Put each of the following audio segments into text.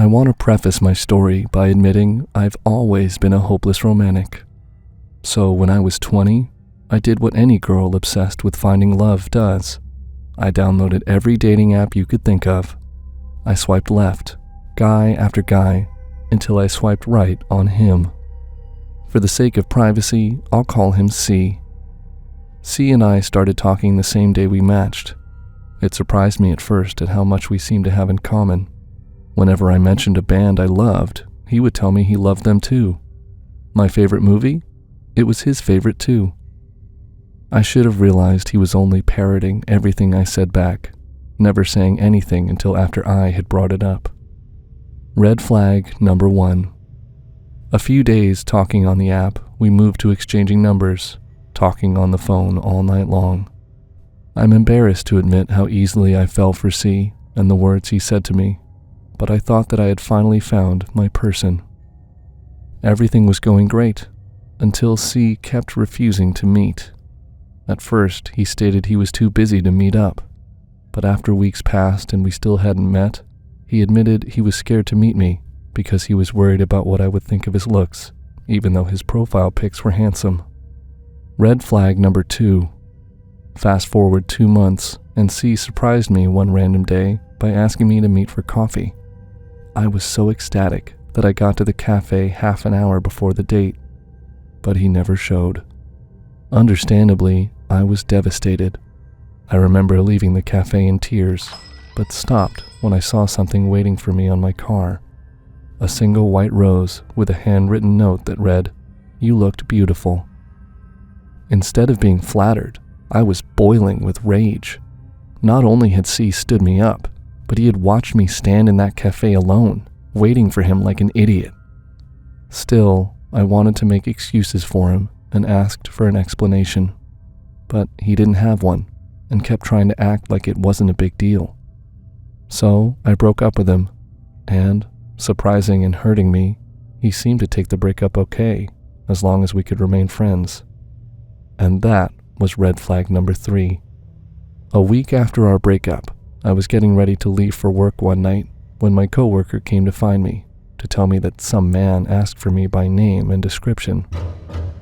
I want to preface my story by admitting I've always been a hopeless romantic. So when I was 20, I did what any girl obsessed with finding love does. I downloaded every dating app you could think of. I swiped left, guy after guy, until I swiped right on him. For the sake of privacy, I'll call him C. C and I started talking the same day we matched. It surprised me at first at how much we seemed to have in common. Whenever I mentioned a band I loved, he would tell me he loved them too. My favorite movie? It was his favorite too. I should have realized he was only parroting everything I said back, never saying anything until after I had brought it up. Red flag number 1. A few days talking on the app, we moved to exchanging numbers, talking on the phone all night long. I'm embarrassed to admit how easily I fell for C and the words he said to me, but I thought that I had finally found my person. Everything was going great, until C kept refusing to meet. At first, he stated he was too busy to meet up, but after weeks passed and we still hadn't met, he admitted he was scared to meet me because he was worried about what I would think of his looks, even though his profile pics were handsome. Red flag number 2. Fast forward 2 months, and C surprised me one random day by asking me to meet for coffee. I was so ecstatic that I got to the cafe half an hour before the date, but he never showed. Understandably, I was devastated. I remember leaving the cafe in tears, but stopped when I saw something waiting for me on my car. A single white rose with a handwritten note that read, "You looked beautiful." Instead of being flattered, I was boiling with rage. Not only had C stood me up, but he had watched me stand in that cafe alone, waiting for him like an idiot. Still, I wanted to make excuses for him and asked for an explanation. But he didn't have one and kept trying to act like it wasn't a big deal. So I broke up with him, and, surprising and hurting me, he seemed to take the breakup okay, as long as we could remain friends. And that was red flag number 3. A week after our breakup, I was getting ready to leave for work one night when my coworker came to find me to tell me that some man asked for me by name and description.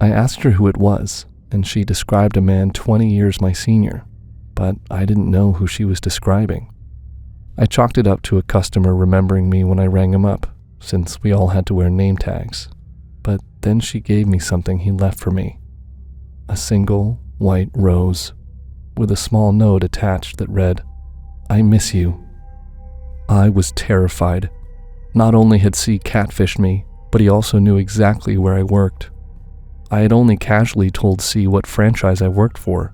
I asked her who it was, and she described a man 20 years my senior, but I didn't know who she was describing. I chalked it up to a customer remembering me when I rang him up, since we all had to wear name tags. But then she gave me something he left for me. A single white rose, with a small note attached that read, "I miss you." I was terrified. Not only had C catfished me, but he also knew exactly where I worked. I had only casually told C what franchise I worked for,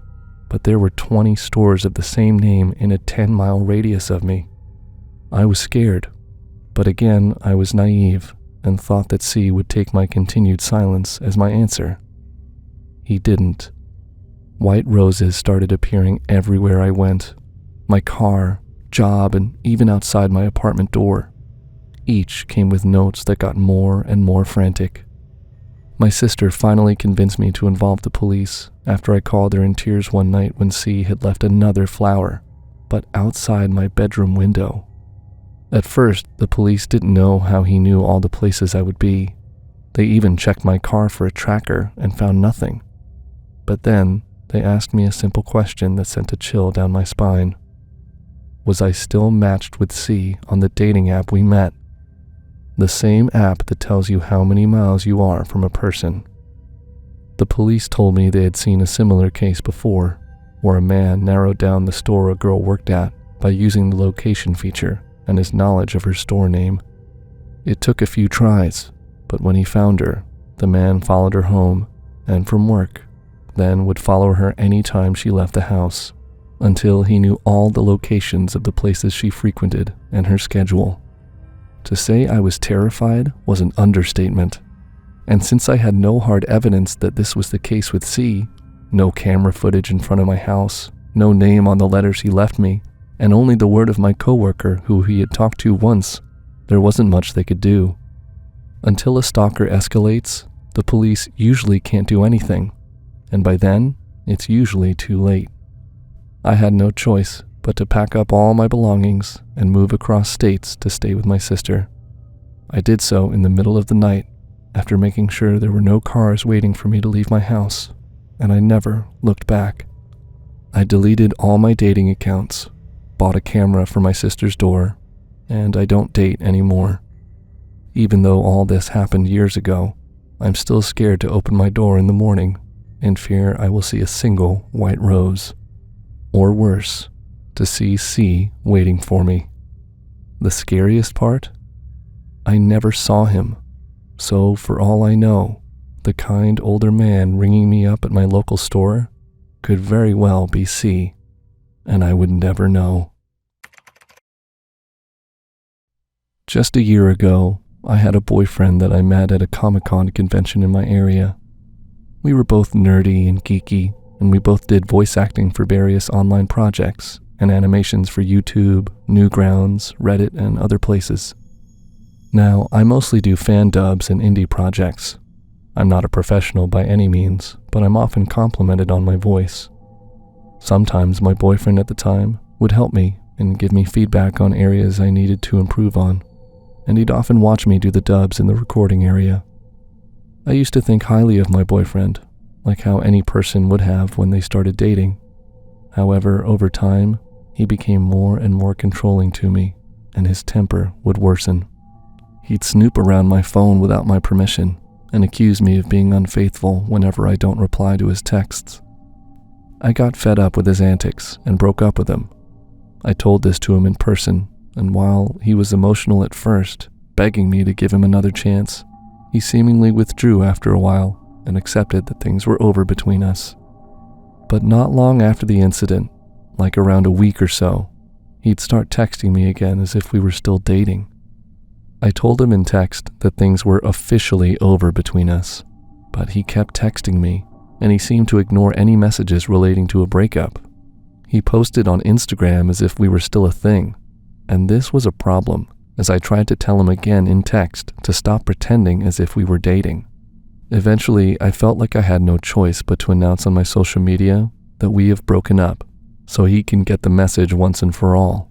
but there were 20 stores of the same name in a 10-mile radius of me. I was scared, but again I was naive and thought that C would take my continued silence as my answer. He didn't. White roses started appearing everywhere I went. My car, job, and even outside my apartment door. Each came with notes that got more and more frantic. My sister finally convinced me to involve the police after I called her in tears one night when C had left another flower, but outside my bedroom window. At first, the police didn't know how he knew all the places I would be. They even checked my car for a tracker and found nothing. But then, they asked me a simple question that sent a chill down my spine. Was I still matched with C on the dating app we met? The same app that tells you how many miles you are from a person. The police told me they had seen a similar case before, where a man narrowed down the store a girl worked at by using the location feature and his knowledge of her store name. It took a few tries, but when he found her, the man followed her home and from work, then would follow her any time she left the house, until he knew all the locations of the places she frequented and her schedule. To say I was terrified was an understatement, and since I had no hard evidence that this was the case with C, no camera footage in front of my house, no name on the letters he left me, and only the word of my coworker who he had talked to once, there wasn't much they could do. Until a stalker escalates, the police usually can't do anything, and by then, it's usually too late. I had no choice but to pack up all my belongings and move across states to stay with my sister. I did so in the middle of the night after making sure there were no cars waiting for me to leave my house, and I never looked back. I deleted all my dating accounts, bought a camera for my sister's door, and I don't date anymore. Even though all this happened years ago, I'm still scared to open my door in the morning in fear I will see a single white rose. Or worse, to see C waiting for me. The scariest part? I never saw him, so for all I know, the kind older man ringing me up at my local store could very well be C, and I would never know. Just a year ago, I had a boyfriend that I met at a Comic-Con convention in my area. We were both nerdy and geeky, and we both did voice acting for various online projects and animations for YouTube, Newgrounds, Reddit, and other places. Now, I mostly do fan dubs and indie projects. I'm not a professional by any means, but I'm often complimented on my voice. Sometimes my boyfriend at the time would help me and give me feedback on areas I needed to improve on, and he'd often watch me do the dubs in the recording area. I used to think highly of my boyfriend, like how any person would have when they started dating. However, over time, he became more and more controlling to me, and his temper would worsen. He'd snoop around my phone without my permission and accuse me of being unfaithful whenever I don't reply to his texts. I got fed up with his antics and broke up with him. I told this to him in person, and while he was emotional at first, begging me to give him another chance, he seemingly withdrew after a while and accepted that things were over between us. But not long after the incident, like around a week or so, he'd start texting me again as if we were still dating. I told him in text that things were officially over between us, but he kept texting me, and he seemed to ignore any messages relating to a breakup. He posted on Instagram as if we were still a thing, and this was a problem, as I tried to tell him again in text to stop pretending as if we were dating. Eventually, I felt like I had no choice but to announce on my social media that we have broken up, so he can get the message once and for all.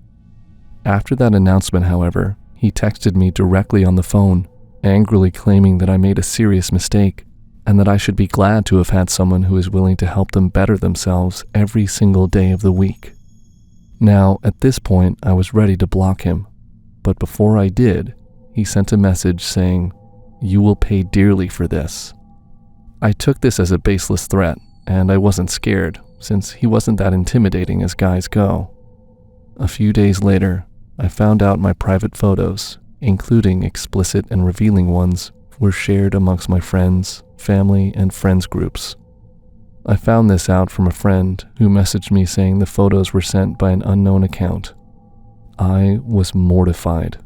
After that announcement, however, he texted me directly on the phone, angrily claiming that I made a serious mistake, and that I should be glad to have had someone who is willing to help them better themselves every single day of the week. Now, at this point, I was ready to block him, but before I did, he sent a message saying, "You will pay dearly for this." I took this as a baseless threat, and I wasn't scared, since he wasn't that intimidating as guys go. A few days later, I found out my private photos, including explicit and revealing ones, were shared amongst my friends, family, and friends groups. I found this out from a friend who messaged me saying the photos were sent by an unknown account. I was mortified,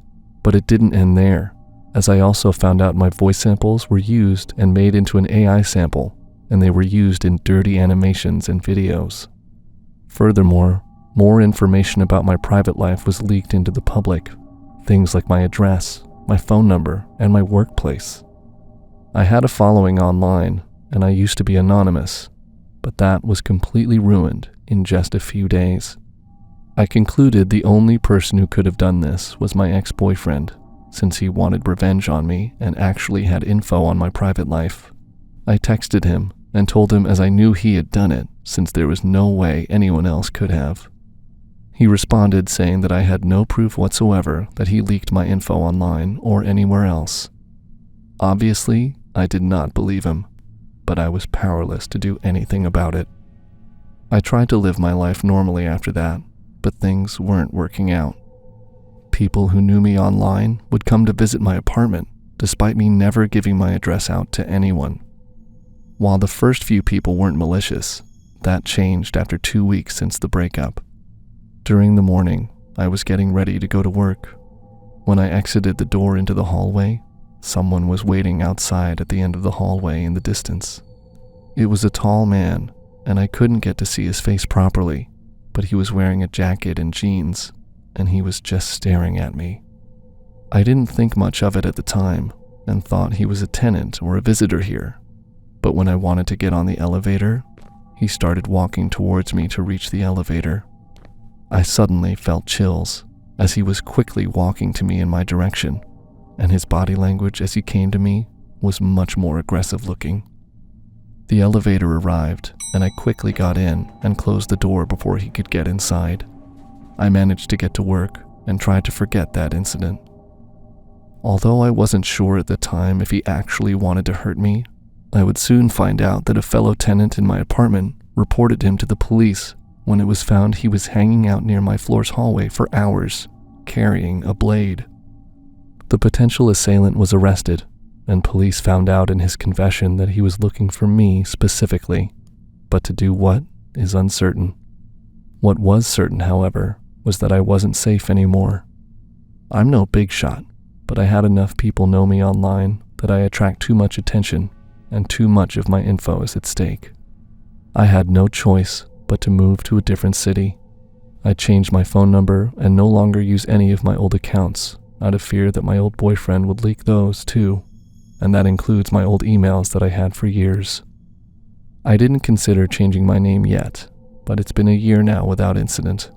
but it didn't end there, as I also found out my voice samples were used and made into an AI sample, and they were used in dirty animations and videos. Furthermore, more information about my private life was leaked into the public, things like my address, my phone number, and my workplace. I had a following online, and I used to be anonymous, but that was completely ruined in just a few days. I concluded the only person who could have done this was my ex-boyfriend, since he wanted revenge on me and actually had info on my private life. I texted him and told him as I knew he had done it, since there was no way anyone else could have. He responded saying that I had no proof whatsoever that he leaked my info online or anywhere else. Obviously, I did not believe him, but I was powerless to do anything about it. I tried to live my life normally after that, but things weren't working out. People who knew me online would come to visit my apartment, despite me never giving my address out to anyone. While the first few people weren't malicious, that changed after 2 weeks since the breakup. During the morning, I was getting ready to go to work. When I exited the door into the hallway, someone was waiting outside at the end of the hallway in the distance. It was a tall man, and I couldn't get to see his face properly, but he was wearing a jacket and jeans, and he was just staring at me. I didn't think much of it at the time, and thought he was a tenant or a visitor here, but when I wanted to get on the elevator, he started walking towards me to reach the elevator. I suddenly felt chills, as he was quickly walking to me in my direction. and his body language as he came to me was much more aggressive looking. The elevator arrived, and I quickly got in and closed the door before he could get inside. I managed to get to work and tried to forget that incident. Although I wasn't sure at the time if he actually wanted to hurt me, I would soon find out that a fellow tenant in my apartment reported him to the police when it was found he was hanging out near my floor's hallway for hours, carrying a blade. The potential assailant was arrested, and police found out in his confession that he was looking for me specifically, but to do what is uncertain. What was certain, however, was that I wasn't safe anymore. I'm no big shot, but I had enough people know me online that I attract too much attention, and too much of my info is at stake. I had no choice but to move to a different city. I changed my phone number and no longer use any of my old accounts, out of fear that my old boyfriend would leak those too, and that includes my old emails that I had for years. I didn't consider changing my name yet, but it's been a year now without incident.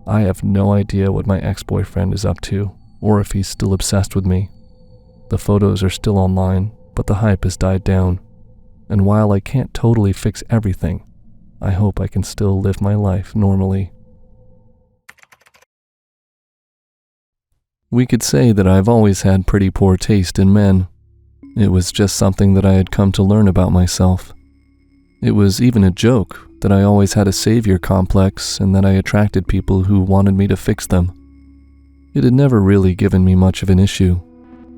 I have no idea what my ex-boyfriend is up to, or if he's still obsessed with me. The photos are still online, but the hype has died down, and while I can't totally fix everything, I hope I can still live my life normally. We could say that I've always had pretty poor taste in men. It was just something that I had come to learn about myself. It was even a joke that I always had a savior complex and that I attracted people who wanted me to fix them. It had never really given me much of an issue.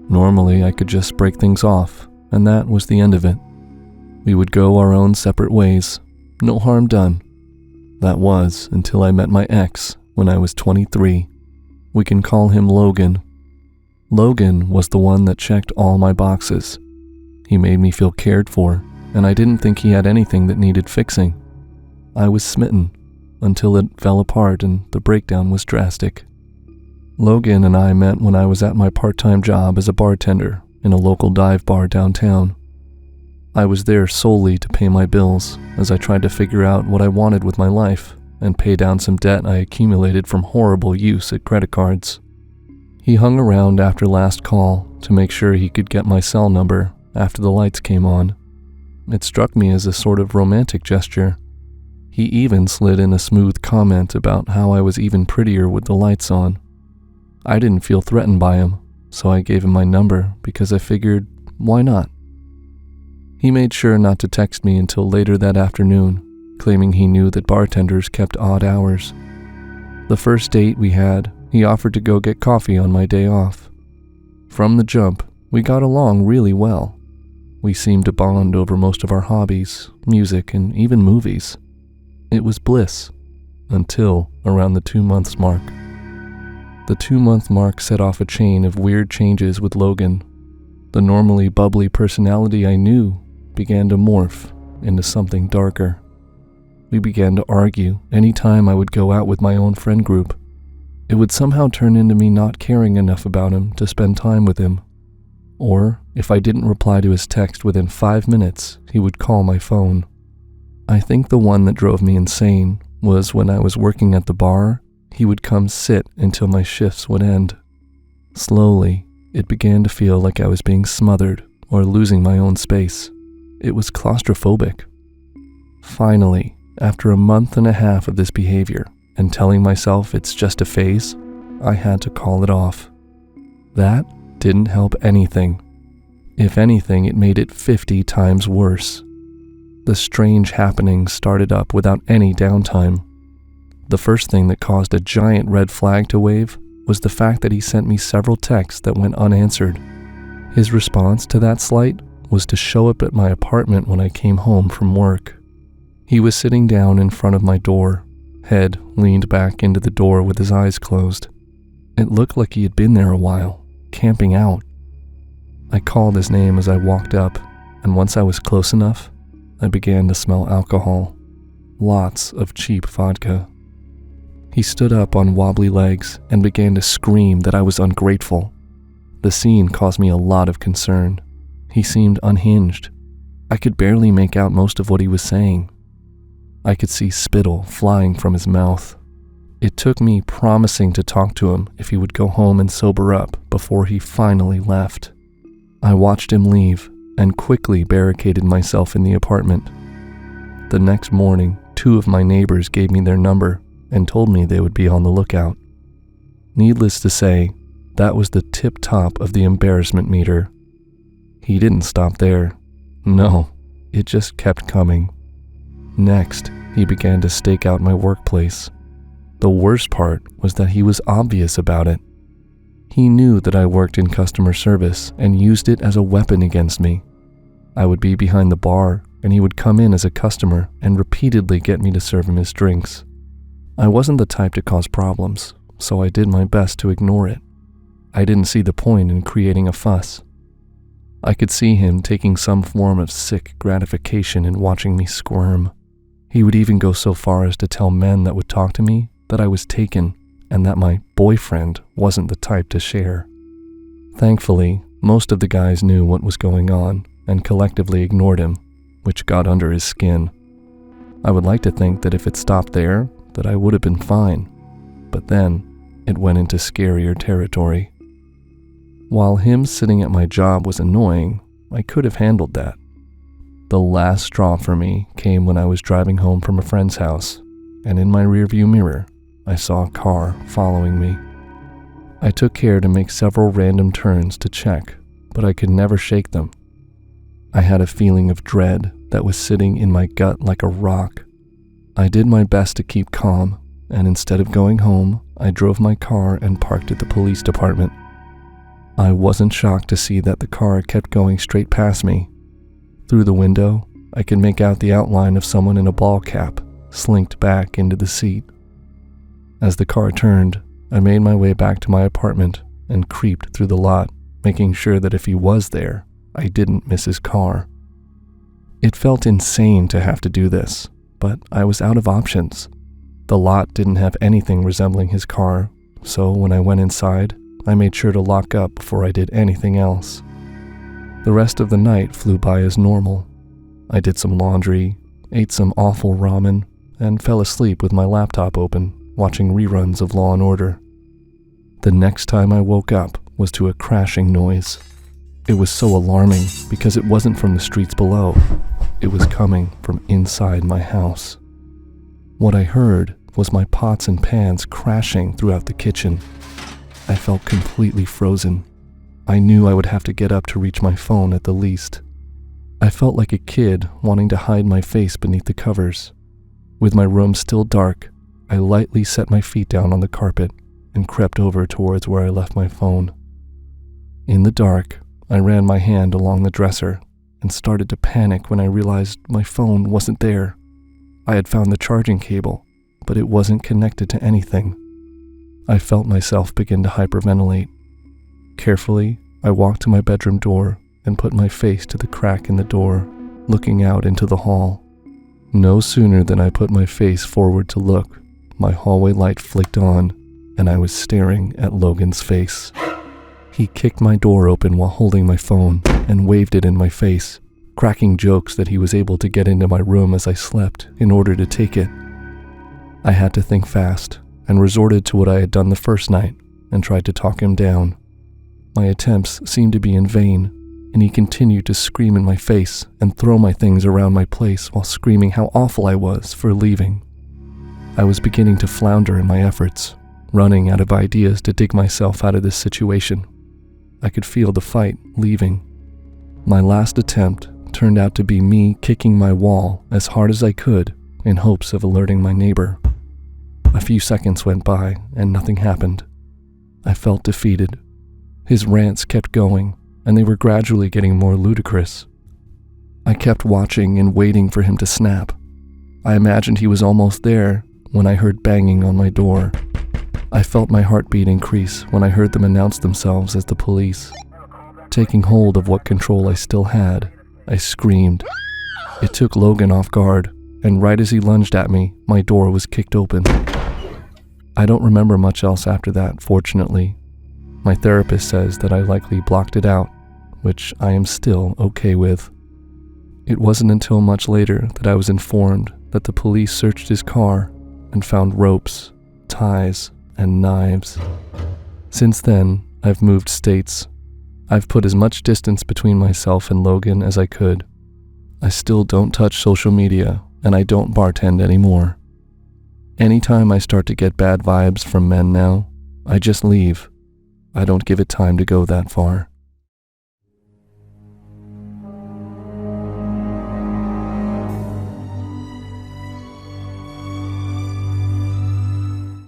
Normally, I could just break things off, and that was the end of it. We would go our own separate ways, no harm done. That was until I met my ex when I was 23. We can call him Logan. Logan was the one that checked all my boxes. He made me feel cared for, and I didn't think he had anything that needed fixing. I was smitten until it fell apart and the breakdown was drastic. Logan and I met when I was at my part-time job as a bartender in a local dive bar downtown. I was there solely to pay my bills as I tried to figure out what I wanted with my life and pay down some debt I accumulated from horrible use at credit cards. He hung around after last call to make sure he could get my cell number after the lights came on. It struck me as a sort of romantic gesture. He even slid in a smooth comment about how I was even prettier with the lights on. I didn't feel threatened by him, so I gave him my number because I figured, why not? He made sure not to text me until later that afternoon, claiming he knew that bartenders kept odd hours. The first date we had, he offered to go get coffee on my day off. From the jump, we got along really well. We seemed to bond over most of our hobbies, music, and even movies. It was bliss, until around the 2 months mark. The 2-month mark set off a chain of weird changes with Logan. The normally bubbly personality I knew began to morph into something darker. We began to argue any time I would go out with my own friend group. It would somehow turn into me not caring enough about him to spend time with him. Or, if I didn't reply to his text within 5 minutes, he would call my phone. I think the one that drove me insane was when I was working at the bar, he would come sit until my shifts would end. Slowly, it began to feel like I was being smothered or losing my own space. It was claustrophobic. Finally, after a month and a half of this behavior and telling myself it's just a phase, I had to call it off. That didn't help anything. If anything, it made it 50 times worse. The strange happenings started up without any downtime. The first thing that caused a giant red flag to wave was the fact that he sent me several texts that went unanswered. His response to that slight was to show up at my apartment when I came home from work. He was sitting down in front of my door, head leaned back into the door with his eyes closed. It looked like he had been there a while, camping out. I called his name as I walked up, and once I was close enough, I began to smell alcohol. Lots of cheap vodka. He stood up on wobbly legs and began to scream that I was ungrateful. The scene caused me a lot of concern. He seemed unhinged. I could barely make out most of what he was saying. I could see spittle flying from his mouth. It took me promising to talk to him if he would go home and sober up before he finally left. I watched him leave and quickly barricaded myself in the apartment. The next morning, 2 of my neighbors gave me their number and told me they would be on the lookout. Needless to say, that was the tip-top of the embarrassment meter. He didn't stop there. No, it just kept coming. Next, he began to stake out my workplace. The worst part was that he was obvious about it. He knew that I worked in customer service and used it as a weapon against me. I would be behind the bar, and he would come in as a customer and repeatedly get me to serve him his drinks. I wasn't the type to cause problems, so I did my best to ignore it. I didn't see the point in creating a fuss. I could see him taking some form of sick gratification in watching me squirm. He would even go so far as to tell men that would talk to me that I was taken and that my boyfriend wasn't the type to share. Thankfully, most of the guys knew what was going on and collectively ignored him, which got under his skin. I would like to think that if it stopped there, that I would have been fine, but then it went into scarier territory. While him sitting at my job was annoying, I could have handled that. The last straw for me came when I was driving home from a friend's house, and in my rearview mirror, I saw a car following me. I took care to make several random turns to check, but I could never shake them. I had a feeling of dread that was sitting in my gut like a rock. I did my best to keep calm, and instead of going home, I drove my car and parked at the police department. I wasn't shocked to see that the car kept going straight past me. Through the window, I could make out the outline of someone in a ball cap, slinked back into the seat. As the car turned, I made my way back to my apartment and creeped through the lot, making sure that if he was there, I didn't miss his car. It felt insane to have to do this, but I was out of options. The lot didn't have anything resembling his car, so when I went inside, I made sure to lock up before I did anything else. The rest of the night flew by as normal. I did some laundry, ate some awful ramen, and fell asleep with my laptop open, watching reruns of Law & Order. The next time I woke up was to a crashing noise. It was so alarming because it wasn't from the streets below. It was coming from inside my house. What I heard was my pots and pans crashing throughout the kitchen. I felt completely frozen. I knew I would have to get up to reach my phone at the least. I felt like a kid wanting to hide my face beneath the covers. With my room still dark, I lightly set my feet down on the carpet and crept over towards where I left my phone. In the dark, I ran my hand along the dresser and started to panic when I realized my phone wasn't there. I had found the charging cable, but it wasn't connected to anything. I felt myself begin to hyperventilate. Carefully, I walked to my bedroom door and put my face to the crack in the door, looking out into the hall. No sooner than I put my face forward to look, my hallway light flicked on, and I was staring at Logan's face. He kicked my door open while holding my phone and waved it in my face, cracking jokes that he was able to get into my room as I slept in order to take it. I had to think fast and resorted to what I had done the first night and tried to talk him down. My attempts seemed to be in vain, and he continued to scream in my face and throw my things around my place while screaming how awful I was for leaving. I was beginning to flounder in my efforts, running out of ideas to dig myself out of this situation. I could feel the fight leaving. My last attempt turned out to be me kicking my wall as hard as I could in hopes of alerting my neighbor. A few seconds went by and nothing happened. I felt defeated. His rants kept going, and they were gradually getting more ludicrous. I kept watching and waiting for him to snap. I imagined he was almost there when I heard banging on my door. I felt my heartbeat increase when I heard them announce themselves as the police. Taking hold of what control I still had, I screamed. It took Logan off guard, and right as he lunged at me, my door was kicked open. I don't remember much else after that, fortunately. My therapist says that I likely blocked it out, which I am still okay with. It wasn't until much later that I was informed that the police searched his car and found ropes, ties and knives. Since then, I've moved states. I've put as much distance between myself and Logan as I could. I still don't touch social media, and I don't bartend anymore. Anytime I start to get bad vibes from men now, I just leave. I don't give it time to go that far.